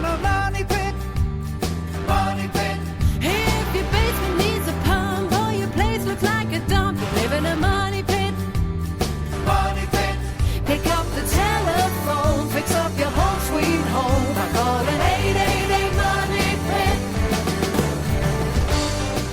in a money pit. Money pit. If your basement needs a pump or your place looks like a dump, you live in a money pit. Money pit. Pick up the telephone, fix up your home sweet home by calling 888 Money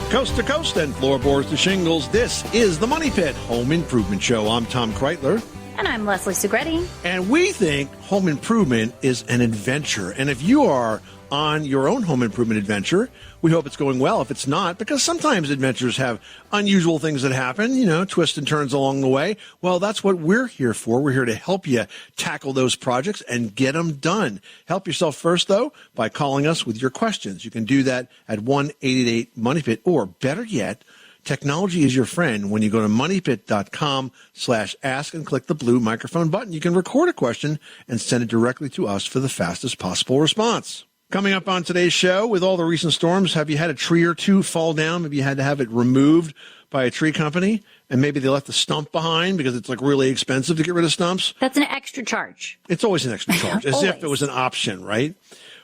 Pit. Coast to coast and floorboards to shingles, this is the Money Pit Home Improvement Show. I'm Tom Kreitler. And I'm Leslie Segretti. And we think home improvement is an adventure. And if you are on your own home improvement adventure, we hope it's going well. If it's not, because sometimes adventures have unusual things that happen, twists and turns along the way. Well, that's what we're here for. We're here to help you tackle those projects and get them done. Help yourself first, though, by calling us with your questions. You can do that at 1-888-MONEYPIT, or better yet, technology is your friend. When you go to moneypit.com/ask and click the blue microphone button, you can record a question and send it directly to us for the fastest possible response. Coming up on today's show, with all the recent storms, have you had a tree or two fall down? Maybe you had to have it removed by a tree company, and maybe they left the stump behind because it's really expensive to get rid of stumps. That's an extra charge. It's always an extra charge, as if it was an option, right?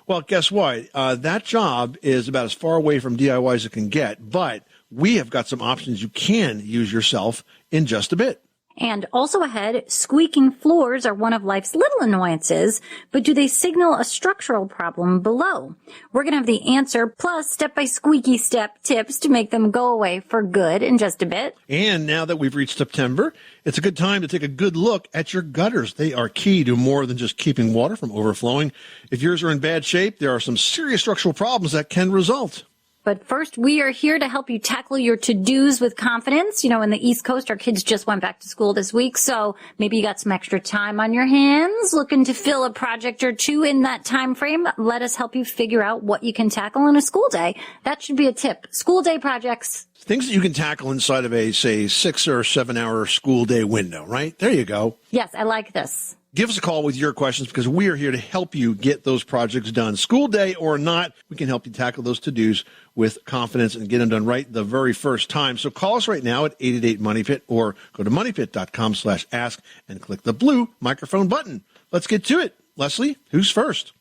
Well, guess what? That job is about as far away from DIY as it can get, but we have got some options you can use yourself in just a bit. And also ahead, squeaking floors are one of life's little annoyances, but do they signal a structural problem below? We're going to have the answer, plus step-by-squeaky-step tips to make them go away for good in just a bit. And now that we've reached September, it's a good time to take a good look at your gutters. They are key to more than just keeping water from overflowing. If yours are in bad shape, there are some serious structural problems that can result. But first, we are here to help you tackle your to-dos with confidence. In the East Coast, our kids just went back to school this week, so maybe you got some extra time on your hands, looking to fill a project or two in that time frame. Let us help you figure out what you can tackle in a school day. That should be a tip. School day projects. Things that you can tackle inside of a, say, 6 or 7 hour school day window, right? There you go. Yes, I like this. Give us a call with your questions, because we are here to help you get those projects done. School day or not, we can help you tackle those to-dos with confidence and get them done right the very first time. So call us right now at 888-MONEYPIT, or go to moneypit.com/ask and click the blue microphone button. Let's get to it. Leslie, who's first?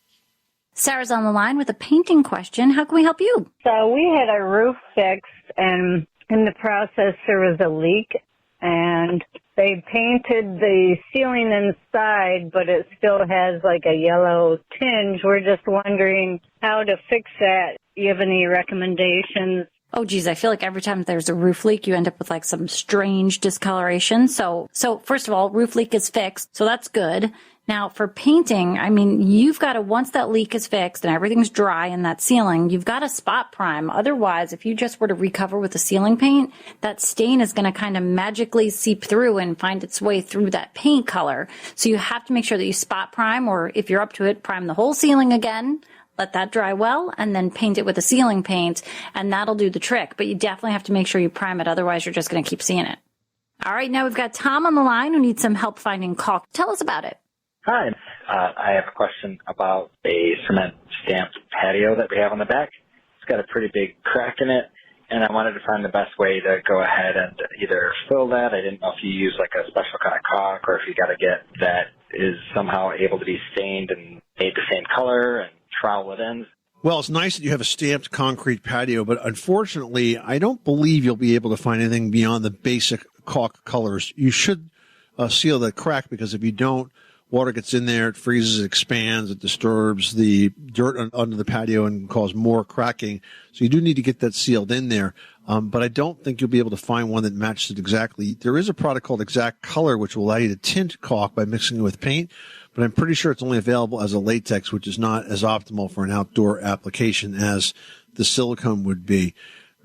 Sarah's on the line with a painting question. How can we help you? So we had our roof fixed, and in the process there was a leak, and they painted the ceiling inside, but it still has like a yellow tinge. We're just wondering how to fix that. Do you have any recommendations? Oh, geez, I feel like every time there's a roof leak, you end up with some strange discoloration. So first of all, roof leak is fixed, so that's good. Now, for painting, you've got to, once that leak is fixed and everything's dry in that ceiling, you've got to spot prime. Otherwise, if you just were to recover with the ceiling paint, that stain is going to kind of magically seep through and find its way through that paint color. So you have to make sure that you spot prime, or if you're up to it, prime the whole ceiling again. Let that dry well, and then paint it with the ceiling paint, and that'll do the trick. But you definitely have to make sure you prime it, otherwise you're just going to keep seeing it. All right, now we've got Tom on the line who needs some help finding caulk. Tell us about it. Hi. I have a question about a cement stamped patio that we have on the back. It's got a pretty big crack in it, and I wanted to find the best way to go ahead and either fill that. I didn't know if you use a special kind of caulk, or if you got to get that is somehow able to be stained and made the same color and trowel it in. Well, it's nice that you have a stamped concrete patio, but unfortunately, I don't believe you'll be able to find anything beyond the basic caulk colors. You should seal the crack, because if you don't, water gets in there, it freezes, it expands, it disturbs the dirt under the patio and cause more cracking. So you do need to get that sealed in there. But I don't think you'll be able to find one that matches it exactly. There is a product called Exact Color, which will allow you to tint caulk by mixing it with paint, but I'm pretty sure it's only available as a latex, which is not as optimal for an outdoor application as the silicone would be.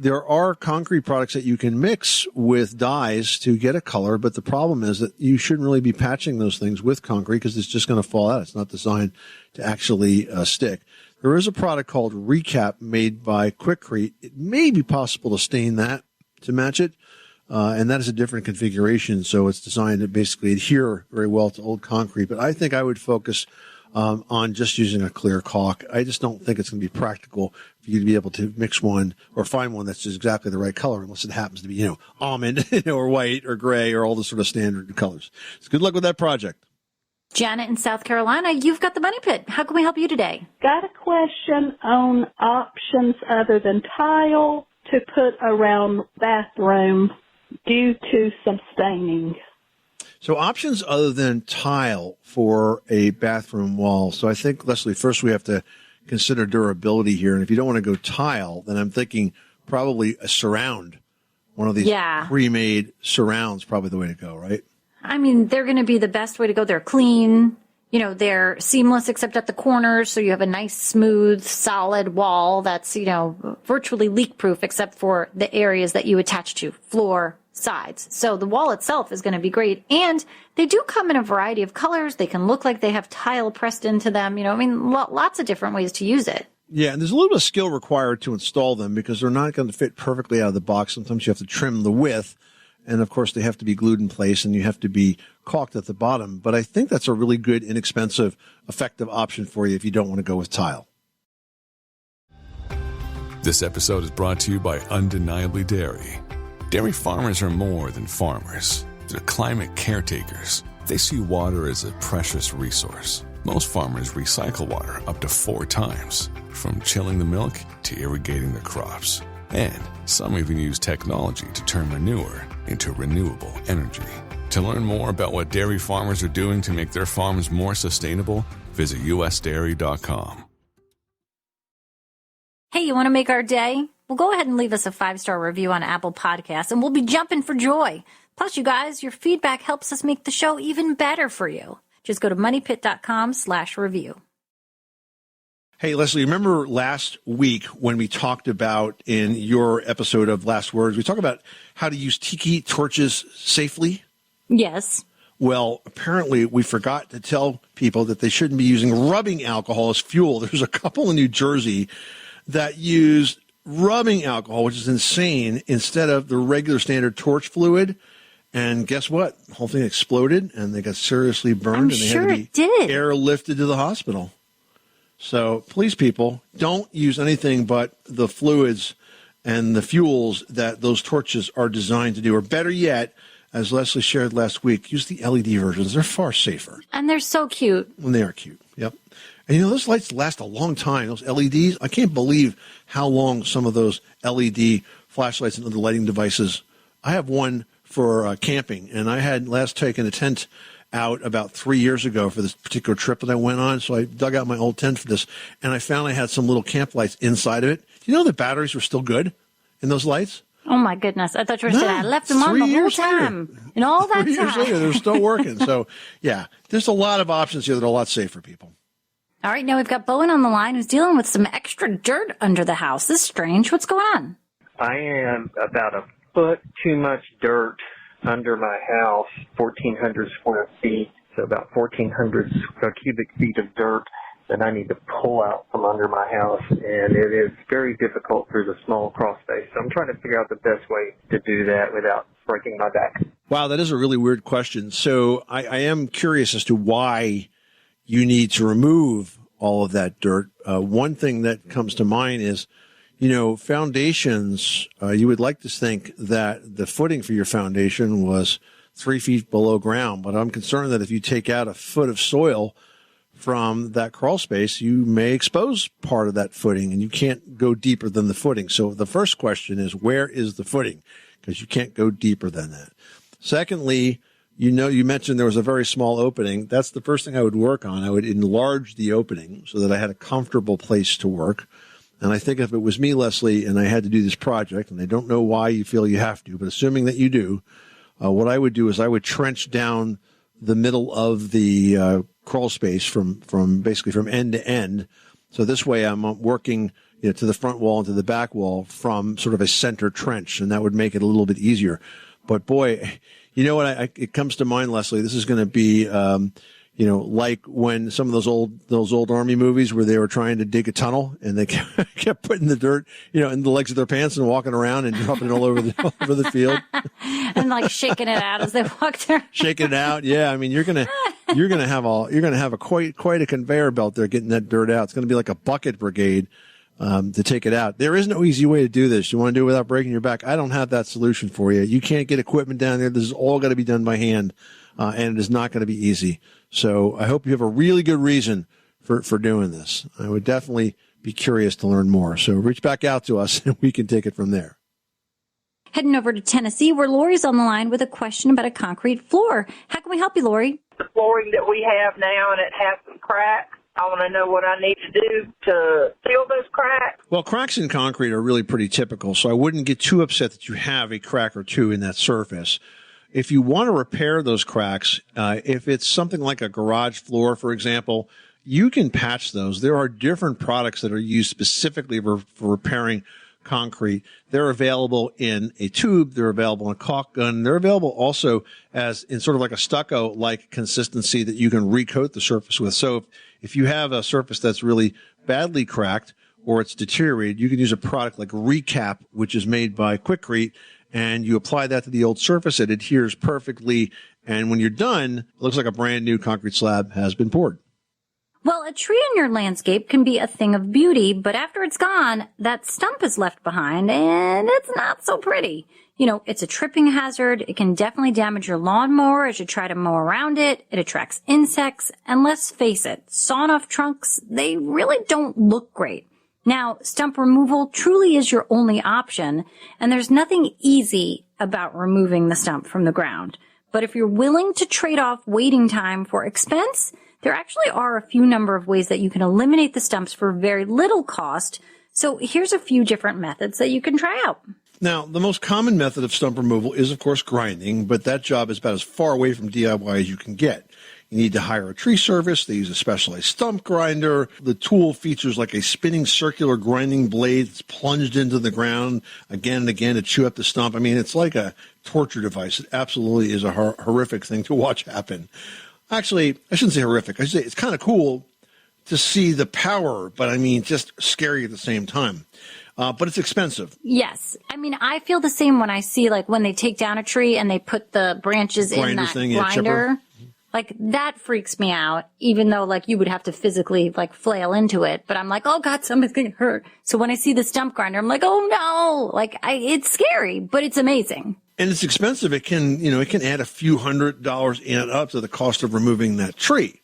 There are concrete products that you can mix with dyes to get a color, but the problem is that you shouldn't really be patching those things with concrete, because it's just going to fall out. It's not designed to actually stick. There is a product called Recap made by Quikrete. It may be possible to stain that to match it, and that is a different configuration, so it's designed to basically adhere very well to old concrete. But I think I would focus on just using a clear caulk. I just don't think it's going to be practical for you to be able to mix one or find one that's just exactly the right color, unless it happens to be, almond, or white or gray, or all the sort of standard colors. So good luck with that project. Janet in South Carolina, you've got the Money Pit. How can we help you today? Got a question on options other than tile to put around bathroom due to some staining. So options other than tile for a bathroom wall. So I think, Leslie, first we have to consider durability here. And if you don't want to go tile, then I'm thinking probably a surround. One of these pre-made surrounds, probably the way to go, right? I mean, they're going to be the best way to go. They're clean. You know, they're seamless except at the corners. So you have a nice, smooth, solid wall that's, you know, virtually leak-proof except for the areas that you attach to, floor, sides. So the wall itself is going to be great. And they do come in a variety of colors. They can look like they have tile pressed into them. You know, I mean, lots of different ways to use it. Yeah, and there's a little bit of skill required to install them because they're not going to fit perfectly out of the box. Sometimes you have to trim the width. And, of course, they have to be glued in place and you have to be caulked at the bottom. But I think that's a really good, inexpensive, effective option for you if you don't want to go with tile. This episode is brought to you by Undeniably Dairy. Dairy farmers are more than farmers. They're climate caretakers. They see water as a precious resource. Most farmers recycle water up to 4 times, from chilling the milk to irrigating the crops. And some even use technology to turn manure into renewable energy. To learn more about what dairy farmers are doing to make their farms more sustainable, visit usdairy.com. Hey, you want to make our day? Well, go ahead and leave us a 5-star review on Apple Podcasts, and we'll be jumping for joy. Plus, you guys, your feedback helps us make the show even better for you. Just go to moneypit.com/review. Hey, Leslie, remember last week when we talked about, in your episode of Last Words, we talked about how to use tiki torches safely? Yes. Well, apparently we forgot to tell people that they shouldn't be using rubbing alcohol as fuel. There's a couple in New Jersey that use rubbing alcohol, which is insane, instead of the regular standard torch fluid. And guess what? The whole thing exploded and they got seriously burned and they had to be airlifted to the hospital. So please, people, don't use anything but the fluids and the fuels that those torches are designed to do. Or better yet, as Leslie shared last week, use the LED versions. They're far safer. And they're so cute. And they are cute. Yep. And, you know, those lights last a long time. Those LEDs, I can't believe how long some of those LED flashlights and other lighting devices. I have one for camping, and I had last taken a tent out about 3 years ago for this particular trip that I went on. So I dug out my old tent for this, and I found I had some little camp lights inside of it. You know the batteries were still good in those lights? Oh, my goodness. I thought you were saying I left them on the whole time. And all that 3 years time. later, they're still working. So, yeah, there's a lot of options here that are a lot safer, people. All right, now we've got Bowen on the line who's dealing with some extra dirt under the house. This is strange. What's going on? I am about a foot too much dirt under my house, 1,400 square feet, so about 1,400 cubic feet of dirt that I need to pull out from under my house, and it is very difficult through the small crawl space. So I'm trying to figure out the best way to do that without breaking my back. Wow, that is a really weird question. So I am curious as to why you need to remove all of that dirt. One thing that comes to mind is, you know, foundations, you would like to think that the footing for your foundation was 3 feet below ground, but I'm concerned that if you take out a foot of soil from that crawl space, you may expose part of that footing and you can't go deeper than the footing. So the first question is, where is the footing? Because you can't go deeper than that. Secondly, you know, you mentioned there was a very small opening. That's the first thing I would work on. I would enlarge the opening so that I had a comfortable place to work. And I think if it was me, Leslie, and I had to do this project, and I don't know why you feel you have to, but assuming that you do, what I would do is I would trench down the middle of the crawl space from basically from end to end. So this way I'm working, you know, to the front wall and to the back wall from sort of a center trench, and that would make it a little bit easier. But boy, you know what? It comes to mind, Leslie. This is going to be, you know, like when some of those old army movies where they were trying to dig a tunnel and they kept putting the dirt, you know, in the legs of their pants and walking around and dropping it all over the field. And like shaking it out as they walked around. Shaking it out. Yeah. I mean, you're going to have quite a conveyor belt there getting that dirt out. It's going to be like a bucket brigade, to take it out. There is no easy way to do this. You want to do it without breaking your back? I don't have that solution for you. You can't get equipment down there. This is all got to be done by hand. and it is not going to be easy. So I hope you have a really good reason for doing this. I would definitely be curious to learn more. So reach back out to us and we can take it from there. Heading over to Tennessee, where Lori's on the line with a question about a concrete floor. How can we help you, Lori? The flooring that we have now, and it has some cracks. I want to know what I need to do to seal those cracks. Well, cracks in concrete are really pretty typical, so I wouldn't get too upset that you have a crack or two in that surface. If you want to repair those cracks, if it's something like a garage floor, for example, you can patch those. There are different products that are used specifically for repairing concrete. They're available in a tube. They're available in a caulk gun. They're available also as in sort of like a stucco-like consistency that you can recoat the surface with. So if you have a surface that's really badly cracked or it's deteriorated, you can use a product like Recap, which is made by Quikrete, and you apply that to the old surface. It adheres perfectly. And when you're done, it looks like a brand new concrete slab has been poured. Well, a tree in your landscape can be a thing of beauty, but after it's gone, that stump is left behind, and it's not so pretty. You know, it's a tripping hazard. It can definitely damage your lawnmower as you try to mow around it. It attracts insects, and let's face it, sawn-off trunks, they really don't look great. Now, stump removal truly is your only option, and there's nothing easy about removing the stump from the ground. But if you're willing to trade off waiting time for expense, there actually are a few number of ways that you can eliminate the stumps for very little cost. So here's a few different methods that you can try out. Now, the most common method of stump removal is, of course, grinding, but that job is about as far away from DIY as you can get. You need to hire a tree service. They use a specialized stump grinder. The tool features like a spinning circular grinding blade that's plunged into the ground again and again to chew up the stump. I mean, it's like a torture device. It absolutely is a horrific thing to watch happen. Actually, I shouldn't say horrific. I should say it's kind of cool to see the power, but I mean, just scary at the same time. But it's expensive. Yes. I mean, I feel the same when I see, like, when they take down a tree and they put the branches in that grinder. Like, that freaks me out, even though, like, you would have to physically, like, flail into it. But I'm like, oh, God, somebody's going to hurt. So when I see the stump grinder, I'm like, oh, no. Like, it's scary, but it's amazing. And it's expensive. It can, it can add a few $100s and up to the cost of removing that tree.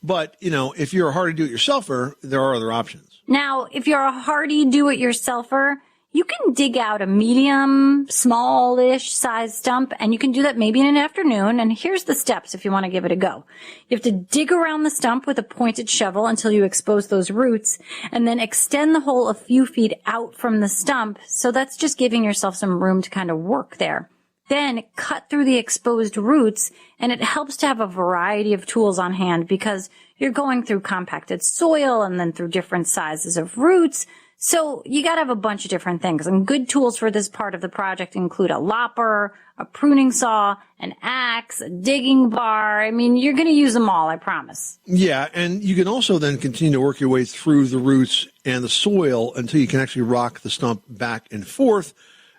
But, if you're a hardy do-it-yourselfer, there are other options. Now, if you're a hardy do-it-yourselfer, you can dig out a medium, smallish size stump, and you can do that maybe in an afternoon. And here's the steps if you want to give it a go. You have to dig around the stump with a pointed shovel until you expose those roots, and then extend the hole a few feet out from the stump. So that's just giving yourself some room to kind of work there. Then cut through the exposed roots, and it helps to have a variety of tools on hand because you're going through compacted soil and then through different sizes of roots. So you got to have a bunch of different things. And good tools for this part of the project include a lopper, a pruning saw, an axe, a digging bar. I mean, you're going to use them all, I promise. Yeah, and you can also then continue to work your way through the roots and the soil until you can actually rock the stump back and forth.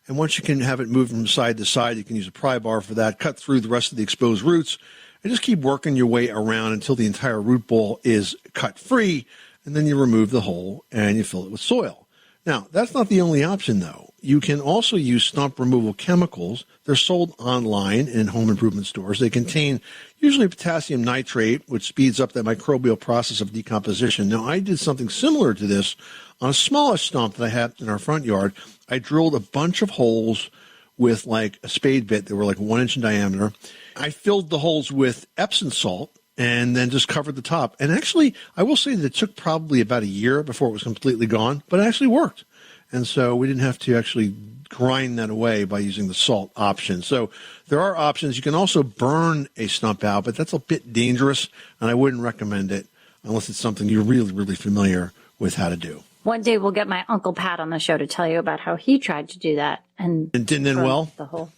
And once you can have it move from side to side, you can use a pry bar for that, cut through the rest of the exposed roots, and just keep working your way around until the entire root ball is cut free. And then you remove the hole and you fill it with soil. Now, that's not the only option, though. You can also use stump removal chemicals. They're sold online in home improvement stores. They contain usually potassium nitrate, which speeds up that microbial process of decomposition. Now, I did something similar to this on a smallish stump that I had in our front yard. I drilled a bunch of holes with like a spade bit that were like 1 inch in diameter. I filled the holes with Epsom salt and then just covered the top. And actually, I will say that it took probably about a year before it was completely gone, but it actually worked. And so we didn't have to actually grind that away by using the salt option. So there are options. You can also burn a stump out, but that's a bit dangerous, and I wouldn't recommend it unless it's something you're really, really familiar with how to do. One day we'll get my Uncle Pat on the show to tell you about how he tried to do that. And didn't end well? The whole,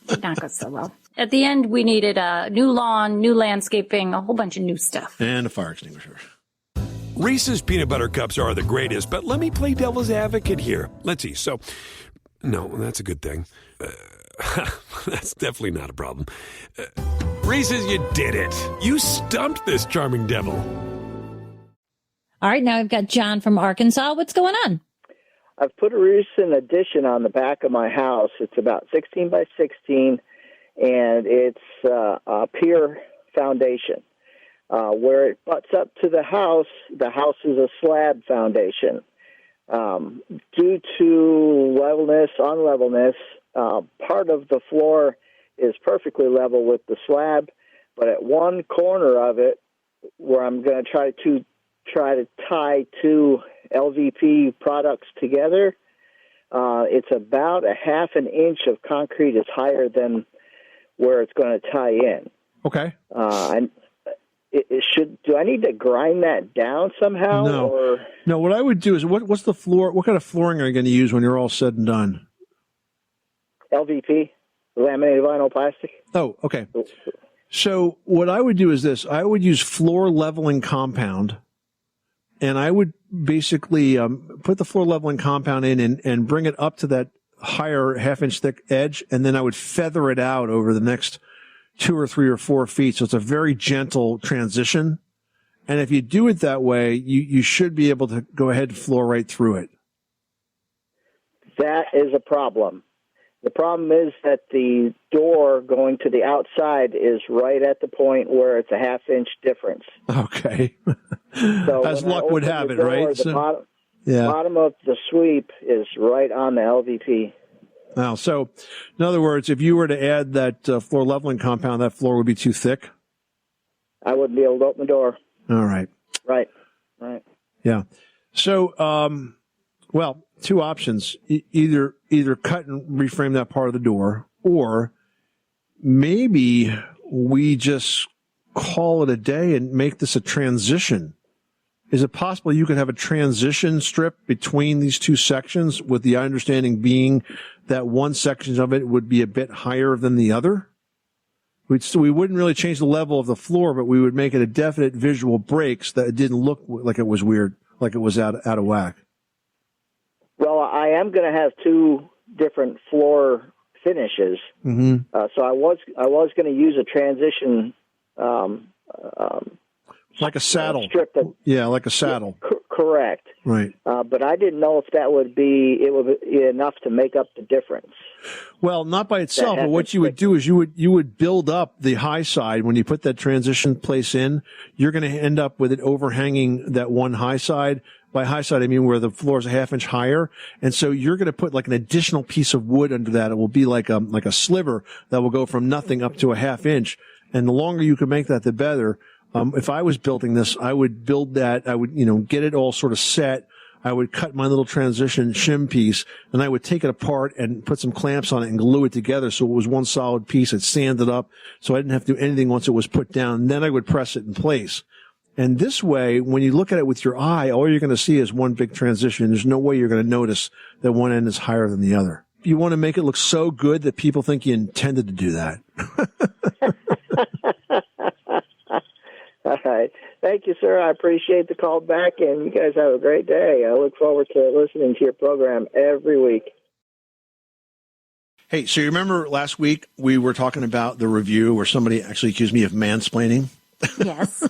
did not go so well. At the end, we needed a new lawn, new landscaping, a whole bunch of new stuff. And a fire extinguisher. Reese's peanut butter cups are the greatest, but let me play devil's advocate here. Let's see. So, no, that's a good thing. That's definitely not a problem. Reese's, you did it. You stumped this charming devil. All right, now we've got John from Arkansas. What's going on? I've put a recent addition on the back of my house. It's about 16 by 16. and it's a pier foundation. Where it butts up to the house is a slab foundation. Due to unlevelness, part of the floor is perfectly level with the slab, but at one corner of it, where I'm going to try to tie two LVP products together, it's about a half an inch of concrete is higher than where it's going to tie in. Okay. And do I need to grind that down somehow? No. Or? No, what I would do is, what's the floor? What kind of flooring are you going to use when you're all said and done? LVP, laminated vinyl plastic. Oh, okay. So what I would do is this. I would use floor leveling compound, and I would basically put the floor leveling compound in and bring it up to that higher half-inch thick edge, and then I would feather it out over the next 2 or 3 or 4 feet. So it's a very gentle transition. And if you do it that way, you should be able to go ahead and floor right through it. That is a problem. The problem is that the door going to the outside is right at the point where it's a half-inch difference. Okay. So as luck would have it, right? The bottom of the sweep is right on the LVP. Now, so in other words, if you were to add that floor leveling compound, that floor would be too thick? I wouldn't be able to open the door. All right. Right. Yeah. So, well, 2 options. Either cut and reframe that part of the door, or maybe we just call it a day and make this a transition. Is it possible you could have a transition strip between these 2 sections, with the understanding being that one section of it would be a bit higher than the other? We wouldn't really change the level of the floor, but we would make it a definite visual break so that it didn't look like it was weird, like it was out of whack. Well, I am going to have 2 different floor finishes. Mm-hmm. So I was going to use a transition like a saddle. Strip that, yeah, like a saddle. Correct. Right. But I didn't know if that would be enough to make up the difference. Well, not by itself, but what you would do is you would build up the high side. When you put that transition place in, you're going to end up with it overhanging that one high side. By high side, I mean where the floor is a half-inch higher. And so you're going to put like an additional piece of wood under that. It will be like a sliver that will go from nothing up to a half-inch. And the longer you can make that, the better. If I was building this, I would build that. I would, get it all sort of set. I would cut my little transition shim piece, and I would take it apart and put some clamps on it and glue it together so it was one solid piece. I'd sand it up so I didn't have to do anything once it was put down. And then I would press it in place. And this way, when you look at it with your eye, all you're going to see is one big transition. There's no way you're going to notice that one end is higher than the other. You want to make it look so good that people think you intended to do that. All right. Thank you, sir. I appreciate the call back, and you guys have a great day. I look forward to listening to your program every week. Hey, so you remember last week we were talking about the review where somebody actually accused me of mansplaining? Yes.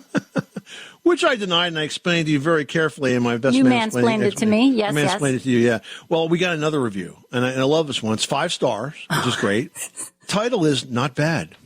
Which I denied, and I explained to you very carefully in my best You mansplained it to me, yes, I mansplained it to you, yeah. Well, we got another review, and I love this one. It's 5 stars, which is great. Title is Not Bad.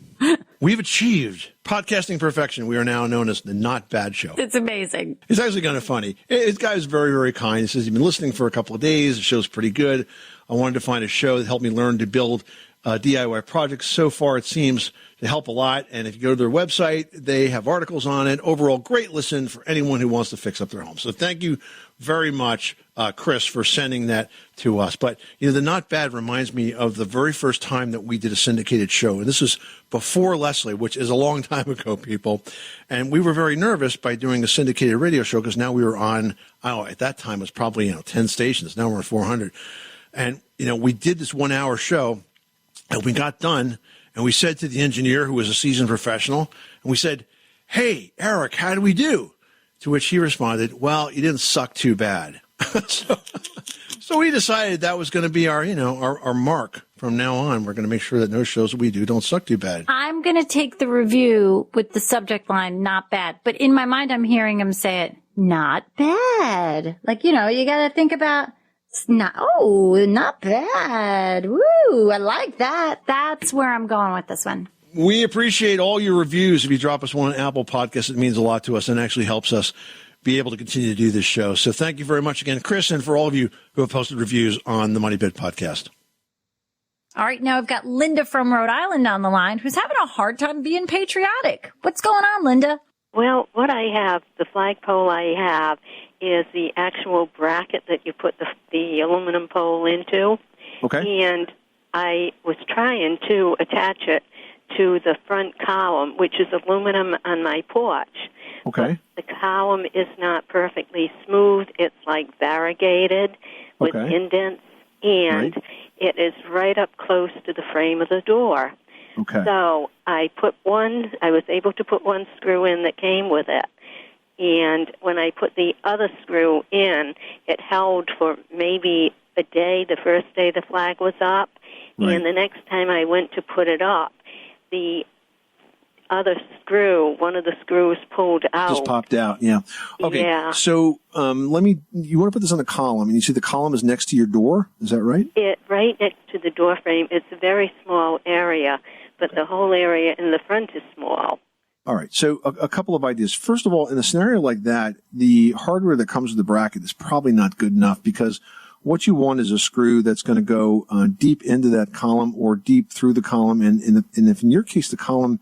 We've achieved podcasting perfection. We are now known as the Not Bad Show. It's amazing. It's actually kind of funny. This guy is very, very kind. He says he's been listening for a couple of days. The show's pretty good. I wanted to find a show that helped me learn to build DIY projects. So far, it seems to help a lot. And if you go to their website, they have articles on it. Overall, great listen for anyone who wants to fix up their home. So thank you very much, Chris, for sending that to us. But, the Not Bad reminds me of the very first time that we did a syndicated show. And this was before Leslie, which is a long time ago, people. And we were very nervous by doing a syndicated radio show because now we were on, at that time it was probably, 10 stations. Now we're at 400. And, we did this 1-hour show and we got done. And we said to the engineer, who was a seasoned professional, and we said, "Hey, Eric, how do we do?" To which he responded, "Well, you didn't suck too bad." So we decided that was going to be our mark from now on. We're going to make sure that no shows that we do don't suck too bad. I'm going to take the review with the subject line, not bad. But in my mind, I'm hearing him say it, not bad. Like, you got to think about Not bad. Woo, I like that. That's where I'm going with this one. We appreciate all your reviews. If you drop us one on Apple Podcasts, it means a lot to us and actually helps us be able to continue to do this show. So thank you very much again, Chris, and for all of you who have posted reviews on the Money Pit podcast. All right, now I've got Linda from Rhode Island on the line who's having a hard time being patriotic. What's going on, Linda? Well, what I have, the flagpole I have, is the actual bracket that you put the aluminum pole into. Okay. And I was trying to attach it to the front column, which is aluminum on my porch. Okay. But the column is not perfectly smooth. It's like variegated with indents, and it is right up close to the frame of the door. Okay. So I was able to put one screw in that came with it. And when I put the other screw in, it held for maybe a day, the first day the flag was up. Right. And the next time I went to put it up, the other screw, one of the screws pulled out. Just popped out, yeah. Okay, yeah. So you want to put this on the column, and you see the column is next to your door, is that right? Right next to the door frame. It's a very small area, but the whole area in the front is small. All right, so a couple of ideas. First of all, in a scenario like that, the hardware that comes with the bracket is probably not good enough, because what you want is a screw that's going to go deep into that column or deep through the column, and if in your case the column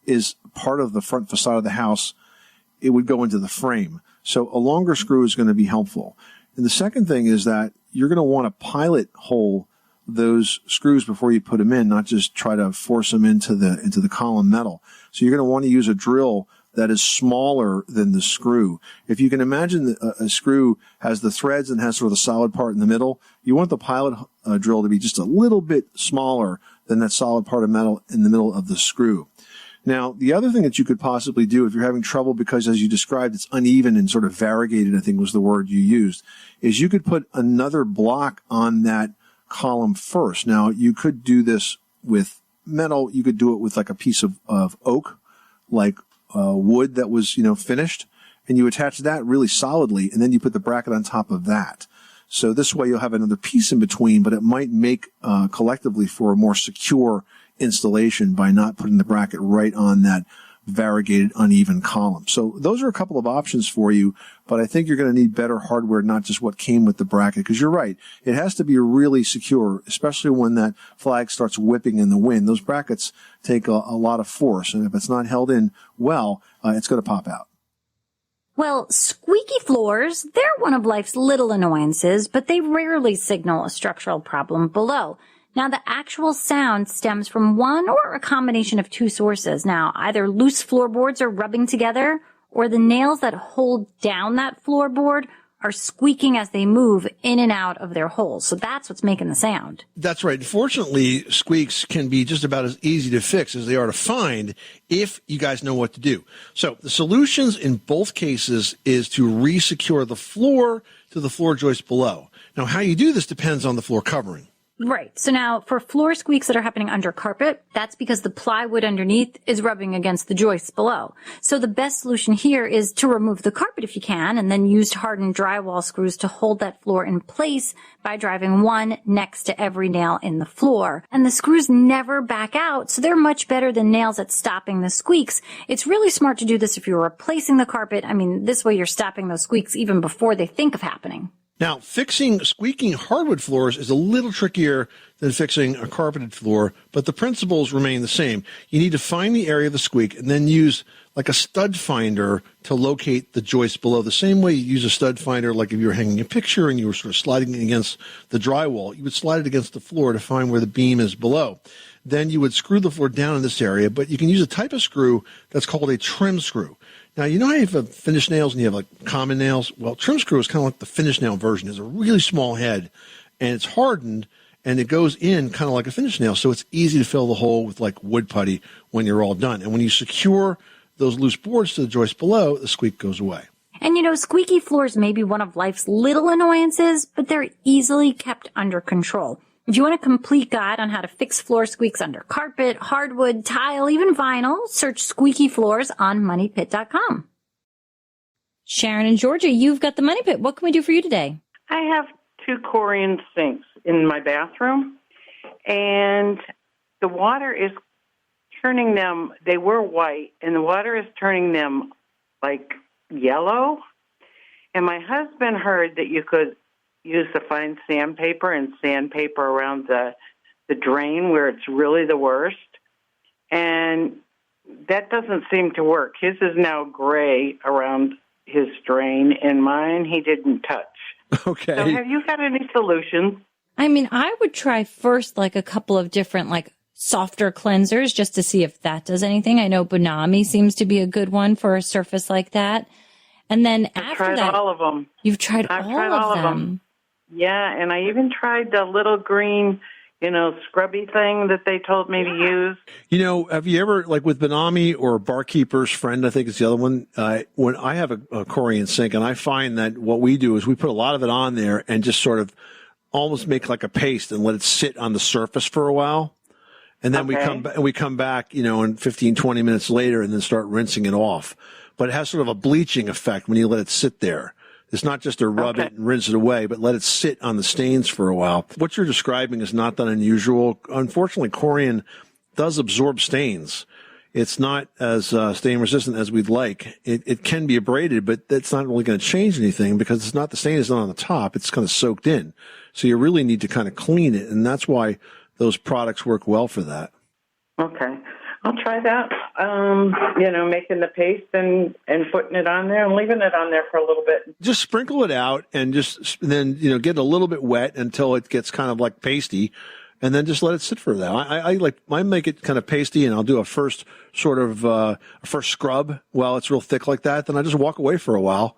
is part of the front facade of the house, it would go into the frame. So a longer screw is going to be helpful. And the second thing is that you're going to want to pilot hole those screws before you put them in, not just try to force them into the column metal. So you're going to want to use a drill that is smaller than the screw. If you can imagine a screw has the threads and has sort of the solid part in the middle, you want the pilot drill to be just a little bit smaller than that solid part of metal in the middle of the screw. Now, the other thing that you could possibly do if you're having trouble because, as you described, it's uneven and sort of variegated, I think was the word you used, is you could put another block on that column first. Now, you could do this with metal. You could do it with like a piece of oak, like wood that was, finished, and you attach that really solidly, and then you put the bracket on top of that. So this way you'll have another piece in between, but it might make collectively for a more secure installation by not putting the bracket right on that variegated, uneven column. So those are a couple of options for you, but I think you're going to need better hardware, not just what came with the bracket, because you're right. It has to be really secure, especially when that flag starts whipping in the wind. Those brackets take a lot of force, and if it's not held in well, it's going to pop out. Well, squeaky floors, they're one of life's little annoyances, but they rarely signal a structural problem below. Now, the actual sound stems from one or a combination of two sources. Now, either loose floorboards are rubbing together, or the nails that hold down that floorboard are squeaking as they move in and out of their holes. So that's what's making the sound. That's right. Fortunately, squeaks can be just about as easy to fix as they are to find if you guys know what to do. So the solutions in both cases is to re-secure the floor to the floor joist below. Now, how you do this depends on the floor covering. Right. So now for floor squeaks that are happening under carpet, that's because the plywood underneath is rubbing against the joists below. So the best solution here is to remove the carpet if you can, and then use hardened drywall screws to hold that floor in place by driving one next to every nail in the floor. And the screws never back out, so they're much better than nails at stopping the squeaks. It's really smart to do this if you're replacing the carpet. I mean, this way you're stopping those squeaks even before they think of happening. Now, fixing squeaking hardwood floors is a little trickier than fixing a carpeted floor, but the principles remain the same. You need to find the area of the squeak and then use like a stud finder to locate the joist below. The same way you use a stud finder, like if you were hanging a picture and you were sort of sliding it against the drywall, you would slide it against the floor to find where the beam is below. Then you would screw the floor down in this area, but you can use a type of screw that's called a trim screw. Now, you know how you have finished nails and you have like common nails? Well, trim screw is kind of like the finished nail version. It's a really small head, and it's hardened, and it goes in kind of like a finished nail, so it's easy to fill the hole with like wood putty when you're all done. And when you secure those loose boards to the joist below, the squeak goes away. And squeaky floors may be one of life's little annoyances, but they're easily kept under control. If you want a complete guide on how to fix floor squeaks under carpet, hardwood, tile, even vinyl, search Squeaky Floors on MoneyPit.com. Sharon in Georgia, you've got the Money Pit. What can we do for you today? I have 2 Corian sinks in my bathroom, and the water is turning them, they were white, and the water is turning them like yellow. And my husband heard that you could use the fine sandpaper and sandpaper around the drain where it's really the worst. And that doesn't seem to work. His is now gray around his drain, and mine he didn't touch. Okay. So have you got any solutions? I mean, I would try first like a couple of different like softer cleansers just to see if that does anything. I know Bonami seems to be a good one for a surface like that. And then I've tried all of them. You've tried I've all tried of all of them. Yeah, and I even tried the little green, scrubby thing that they told me to use. Have you ever, like with Bonami or Barkeeper's Friend, I think is the other one, when I have a Corian sink, and I find that what we do is we put a lot of it on there and just sort of almost make like a paste and let it sit on the surface for a while. And then we come back, in 15, 20 minutes later and then start rinsing it off. But it has sort of a bleaching effect when you let it sit there. It's not just to rub it and rinse it away, but let it sit on the stains for a while. What you're describing is not that unusual. Unfortunately, Corian does absorb stains. It's not as stain resistant as we'd like. It can be abraded, but that's not really going to change anything because it's not, the stain is not on the top. It's kind of soaked in. So you really need to kind of clean it. And that's why those products work well for that. Okay. I'll try that, making the paste and putting it on there and leaving it on there for a little bit. Just sprinkle it out and then get it a little bit wet until it gets kind of like pasty, and then just let it sit for that. I make it kind of pasty, and I'll do a first sort of first scrub while it's real thick like that. Then I just walk away for a while,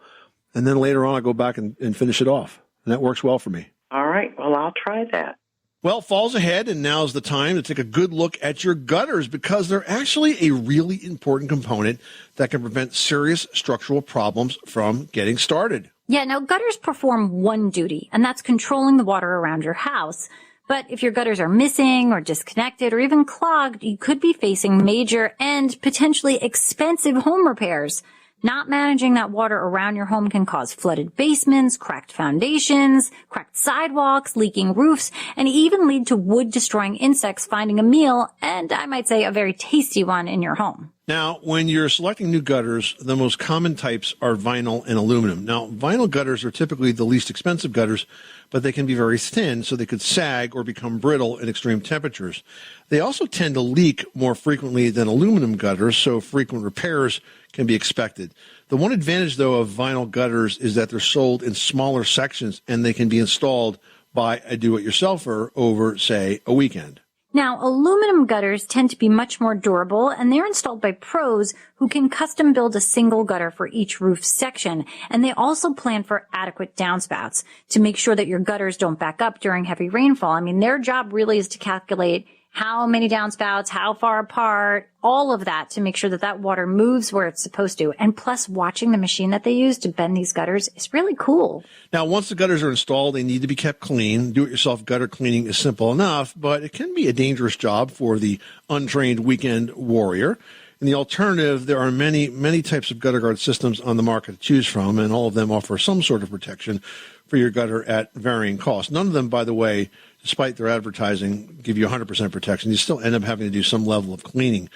and then later on I go back and finish it off, and that works well for me. All right. Well, I'll try that. Well, fall's ahead, and now's the time to take a good look at your gutters because they're actually a really important component that can prevent serious structural problems from getting started. Yeah, now gutters perform one duty, and that's controlling the water around your house. But if your gutters are missing or disconnected or even clogged, you could be facing major and potentially expensive home repairs. Not managing that water around your home can cause flooded basements, cracked foundations, cracked sidewalks, leaking roofs, and even lead to wood-destroying insects finding a meal, and I might say a very tasty one, in your home. Now, when you're selecting new gutters, the most common types are vinyl and aluminum. Now, vinyl gutters are typically the least expensive gutters, but they can be very thin, so they could sag or become brittle in extreme temperatures. They also tend to leak more frequently than aluminum gutters, so frequent repairs can be expected. The one advantage, though, of vinyl gutters is that they're sold in smaller sections, and they can be installed by a do-it-yourselfer over, say, a weekend. Now, aluminum gutters tend to be much more durable, and they're installed by pros who can custom build a single gutter for each roof section. And they also plan for adequate downspouts to make sure that your gutters don't back up during heavy rainfall. I mean, their job really is to calculate how many downspouts, how far apart, all of that to make sure that that water moves where it's supposed to. And plus, watching the machine that they use to bend these gutters is really cool. Now, once the gutters are installed, they need to be kept clean. Do-it-yourself gutter cleaning is simple enough, but it can be a dangerous job for the untrained weekend warrior. In the alternative, there are many, many types of gutter guard systems on the market to choose from, and all of them offer some sort of protection for your gutter at varying costs. None of them, by the way, despite their advertising, give you 100% protection. You still end up having to do some level of cleaning.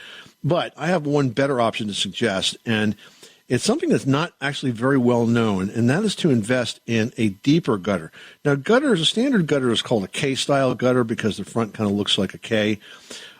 But I have one better option to suggest, and it's something that's not actually very well known, and that is to invest in a deeper gutter. Now, a standard gutter is called a K-style gutter because the front kind of looks like a K.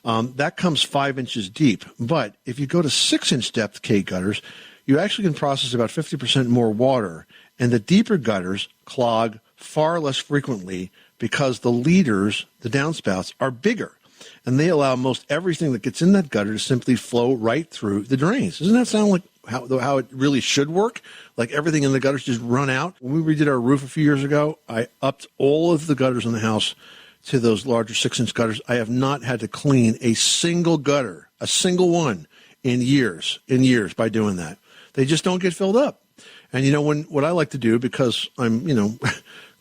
That comes 5 inches deep. But if you go to 6-inch depth K gutters, you actually can process about 50% more water, and the deeper gutters clog far less frequently because the leaders, the downspouts, are bigger, and they allow most everything that gets in that gutter to simply flow right through the drains. Doesn't that sound like how it really should work? Like everything in the gutters just run out? When we redid our roof a few years ago, I upped all of the gutters in the house to those larger 6-inch gutters. I have not had to clean a single gutter, a single one, in years by doing that. They just don't get filled up. And what I like to do, because I'm,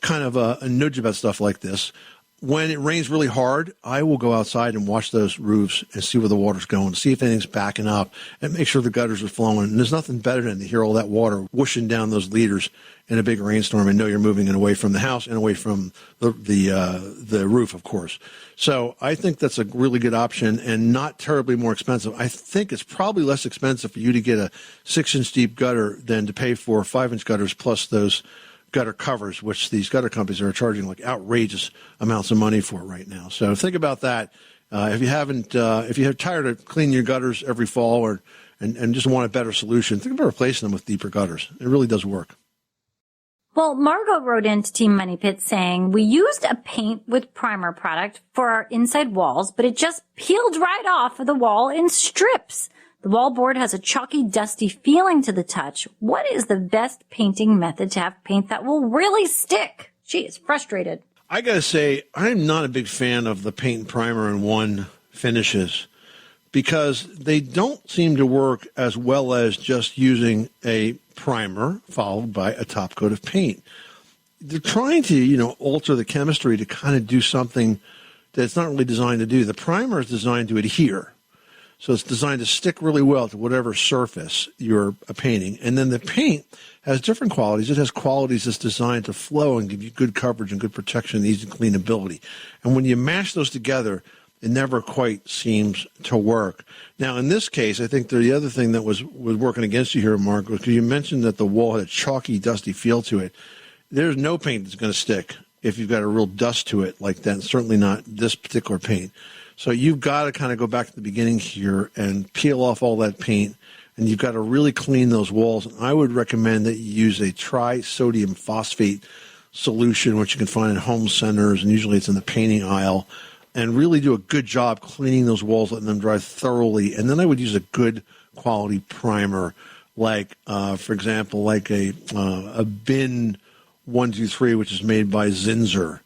kind of a nudge about stuff like this, when it rains really hard, I will go outside and watch those roofs and see where the water's going, see if anything's backing up, and make sure the gutters are flowing. And there's nothing better than to hear all that water whooshing down those leaders in a big rainstorm and know you're moving it away from the house and away from the roof, of course. So I think that's a really good option and not terribly more expensive. I think it's probably less expensive for you to get a 6-inch deep gutter than to pay for 5-inch gutters plus those gutter covers, which these gutter companies are charging like outrageous amounts of money for right now. So think about that. If you're tired of cleaning your gutters every fall and just want a better solution, think about replacing them with deeper gutters. It really does work. Well, Margot wrote into Team Money Pit saying, we used a paint with primer product for our inside walls, but it just peeled right off of the wall in strips. The wallboard has a chalky, dusty feeling to the touch. What is the best painting method to have paint that will really stick? She is frustrated. I got to say, I'm not a big fan of the paint and primer in one finishes because they don't seem to work as well as just using a primer followed by a top coat of paint. They're trying to, alter the chemistry to kind of do something that it's not really designed to do. The primer is designed to adhere. So it's designed to stick really well to whatever surface you're painting. And then the paint has different qualities. It has qualities that's designed to flow and give you good coverage and good protection and easy cleanability. And when you mash those together, it never quite seems to work. Now, in this case, I think the other thing that was working against you here, Mark, was because you mentioned that the wall had a chalky, dusty feel to it. There's no paint that's going to stick if you've got a real dust to it like that, and certainly not this particular paint. So you've got to kind of go back to the beginning here and peel off all that paint, and you've got to really clean those walls. And I would recommend that you use a trisodium phosphate solution, which you can find in home centers, and usually it's in the painting aisle, and really do a good job cleaning those walls, letting them dry thoroughly. And then I would use a good quality primer, like, for example, like a Bin 123, which is made by Zinsser,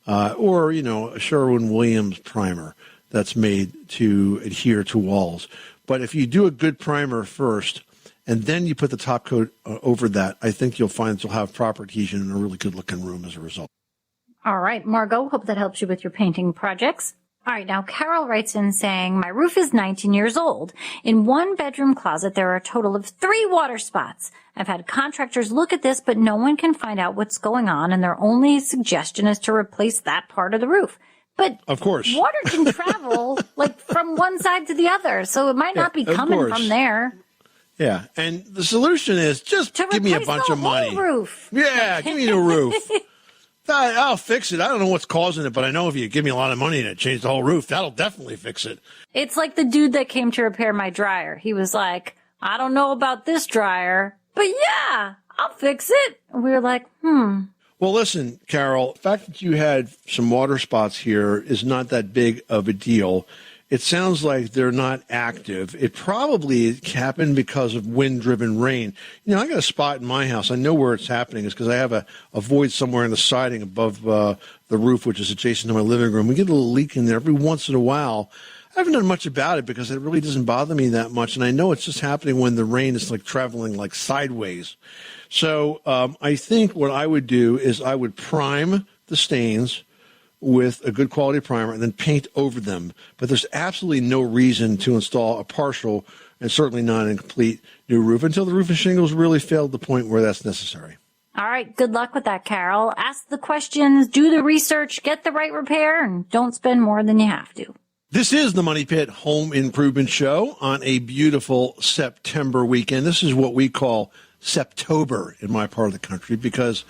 or, a Sherwin-Williams primer that's made to adhere to walls. But if you do a good primer first, and then you put the top coat over that, I think you'll find that you'll have proper adhesion and a really good-looking room as a result. All right, Margot, hope that helps you with your painting projects. All right, now Carol writes in saying, my roof is 19 years old. In one bedroom closet, there are a total of 3 water spots. I've had contractors look at this, but no one can find out what's going on, and their only suggestion is to replace that part of the roof. But of course, water can travel like from one side to the other, so it might not be coming from there. Yeah, and the solution is just give me a bunch of money. Roof. Yeah, give me a new roof. I'll fix it. I don't know what's causing it, but I know if you give me a lot of money and it changed the whole roof, that'll definitely fix it. It's like the dude that came to repair my dryer. He was like, I don't know about this dryer, but yeah, I'll fix it. And we were like, Well, listen, Carol, the fact that you had some water spots here is not that big of a deal. It sounds like they're not active. It probably happened because of wind-driven rain. I got a spot in my house. I know where it's happening. It's because I have a void somewhere in the siding above the roof, which is adjacent to my living room. We get a little leak in there every once in a while. I haven't done much about it because it really doesn't bother me that much. And I know it's just happening when the rain is like traveling like sideways. So I think what I would do is I would prime the stains with a good quality primer and then paint over them. But there's absolutely no reason to install a partial and certainly not a complete new roof until the roof and shingles really failed to the point where that's necessary. All right, good luck with that, Carol. Ask the questions, do the research, get the right repair, and don't spend more than you have to. This is the Money Pit Home Improvement Show on a beautiful September weekend. This is what we call Septober in my part of the country because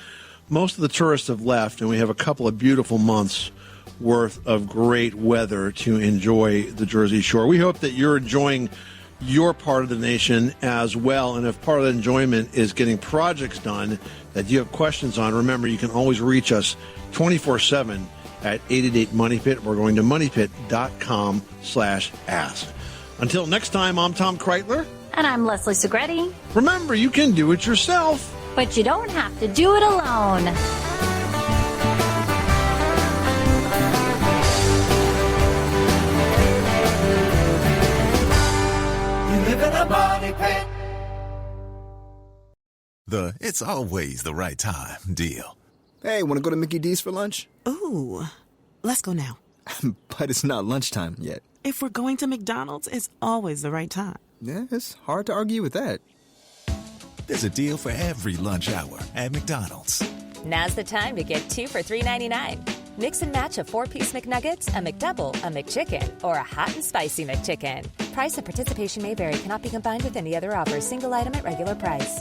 most of the tourists have left, and we have a couple of beautiful months worth of great weather to enjoy the Jersey Shore. We hope that you're enjoying your part of the nation as well, and if part of the enjoyment is getting projects done that you have questions on, remember, you can always reach us 24/7 at 888-MONEYPIT. We're going to moneypit.com/ask. Until next time, I'm Tom Kreitler. And I'm Leslie Segretti. Remember, you can do it yourself. But you don't have to do it alone. You live in a money pit. It's always the right time deal. Hey, want to go to Mickey D's for lunch? Ooh. Let's go now. But it's not lunchtime yet. If we're going to McDonald's, it's always the right time. Yeah, it's hard to argue with that. There's a deal for every lunch hour at McDonald's. Now's the time to get 2 for $3.99. Mix and match a 4-piece McNuggets, a McDouble, a McChicken, or a hot and spicy McChicken. Price and participation may vary. Cannot be combined with any other offer. Single item at regular price.